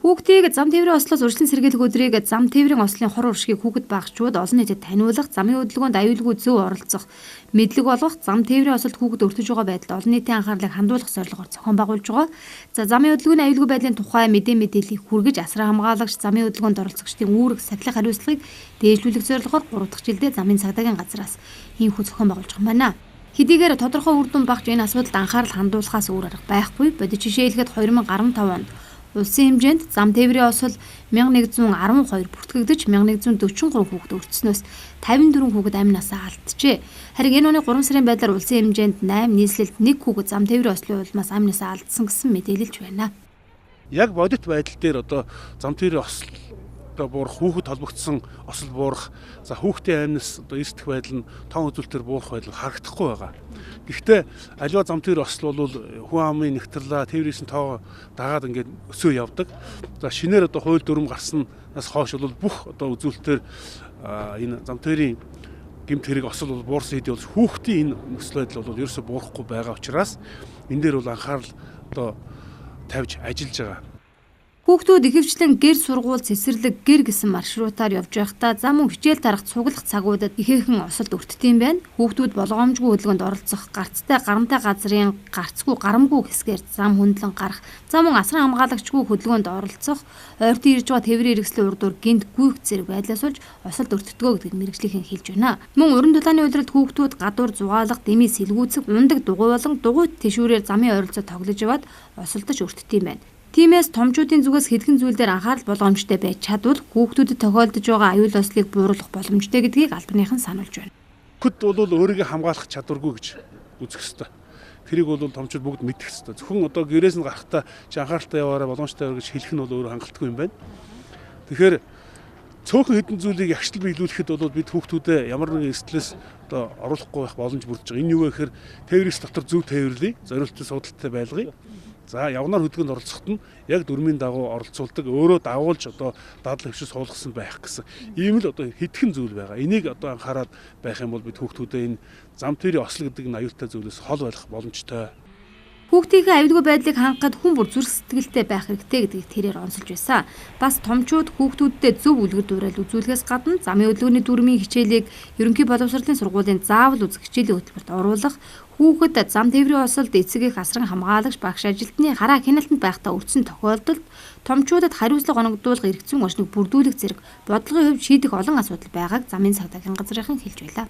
Хүүхдийг зам тээврийн ослоос урьдчилан сэргийлэх өдрийг зам тээврийн ослын хор уршгийг хүүхэд багшчууд олон нийтэд таниулах, замын хөдөлгөөнд аюулгүй зөв оролцох, мэдлэг олгох, зам тээврийн осолд хүүхэд өртөж байгаа байдал олон нийтийн анхаарлыг хандуулах зорилгоор зохион байгуулж байгаа. За замын хөдөлгөөний аюулгүй байдлын тухай мэдээллийг хүргэж асран хамгаалагч замын хөдөлгөөнд оролцогчдын үүрэг сахилах хариуцлагыг дээшлүүлэх зорилгоор 3 дахь жилдээ замын цагдаагийн газраас ийхүү зохион байгуулж байгаа юм байна. Хэдийгээр тодорхой үр дүн багч энэ асуудалд анхаарал хандуулахаас өөр арга байхгүй. Бодит жишээ хэлэхэд 2015 онд улсын хэмжээнд зам тээврийн осол 1112 бүртгэгдэж 1143 хүүхэд өртснөөс 54 хүүхэд амь насаа алджээ. Харин энэ оны 3 сарын байдлаар улсын хэмжээнд 8 нийслэлд 1 хүүхэд зам тээврийн ослын улмаас амь насаа алдсан гэсэн мэдээлэлж байна. Яг бодит байдал дээр одоо зам тээврийн осол буурах, хүүхэд холбогдсон осол буурах, за хүүхдийн амнаас одоо эрсдэх байдал нь тоон үзүүлэлтээр буурах байдал харагдахгүй байгаа. Гэхдээ аливаа зам тээврийн осол бол хүн амын нэгтгэрлээ тээврийн тоо дагаад ингээд өсөө явдаг. За шинээр одоо хууль дүрм гарснаас хойш бол бүх одоо үзүүлэлтээр энэ зам тээврийн гэмт хэрэг осол бол буурсан хэдий бол хүүхдийн энэ нөхцөл байдал бол ерөөсөө буурахгүй байгаа учраас энэ дээр бол анхаарал одоо тавьж ажиллаж байгаа. Хүүхдүүд ихэвчлэн гэр сургууль, цэцэрлэг, гэр гэсэн маршрутаар явж байхдаа зам мөн хичээл дарах цуглах цагуудад ихээхэн осолд өртдөг юм байна. Хүүхдүүд болгоомжгүй хөдөлгөөнд оролцох, гарцтай гарамтай газрын гарцгүй гарамгүй хэсгээр зам хөндлөн гарах, зам мөн асран хамгаалагчгүй хөдөлгөөнд оролцох, ойртон ирж байгаа тээврийн хэрэгслийн урдуур гинт гүйх зэрэг байдлаас болж осолд өртдөгөө гэдэг мэргэжлийнхэн хэлж байна. Мөн уран дулааны улиралд хүүхдүүд гадуур зугаалах, дэмий сэлгүүцэх, ундаг дугуй болон дугуйт тэшүүрээр замын ойролцоо тоглож яваад осолдож өртдөг юм байна. Тиймээс томчуудын зүгээс хэдхэн зүйл дээр анхаарал болгоомжтой байж чадвал хүүхдүүдэд тохиолдож байгаа аюул ослыг бууруулах боломжтой гэдгийг албаныхан сануулж байна. Хүүхэд бол өөрийгөө хамгаалах чадваргүй гэж үзэх ёстой. Тэрийг бол томчууд бүгд мэдэх ёстой. Зөвхөн одоо гэрээс нь гарахдаа чи анхааралтай яваарай, боломжтой гэж хэлэх нь бол өөрөө хангалтгүй юм байна. Тэгэхээр цөөхөн хэдэн зүйлийг ягштал биелүүлэхэд бол бид хүүхдүүдэд ямар нэгэн эрсдлээс одоо оруулахгүй байх боломж бүрдэж байгаа. Энэ юу вэ гэхээр тээврээс дотор зөв тээвэрлэе, зориултын судалтай байлгая. За явнаар хөдөлгөөнд оролцоход нь яг дүрмийн дагуу оролцуулдаг, өөрөө дагуулж одоо дадлаг хвшил суулгасан байх гэсэн ийм л одоо хэдхэн зүйл байгаа. Энийг одоо анхаарал байх юм бол бид хүүхдүүдэд энэ зам тээврийн осол гэдэг нь аюултай зүйлээс хол байх боломжтой. Хүүхдийнхээ аюулгүй байдлыг хангахад хүн бүр зүрх сэтгэлтэй байх хэрэгтэй гэдгийг тэрээр онцолж байсан. Бас томчууд хүүхдүүдтэй зөв үлгэр дуурайл үзүүлэхээс гадна замын хөдөлгөөний дүрмийн хичээлийг ерөнхий боловсролын сургуулийн заавал үзэх хичээлийн хөтөлбөрт оруулах, хүүхэд зам тээврийн осолд эцэг эх асран хамгаалагч багш ажилтны хараа хяналтанд байхдаа өртсөн тохиолдолд томчуудад хариуцлага оногдуулах эрх зүйн орчныг бүрдүүлэх зэрэг бодлогын хувьд шийдэх олон асуудал байгааг замын цагдаагийн газрынхан хэлж байлаа.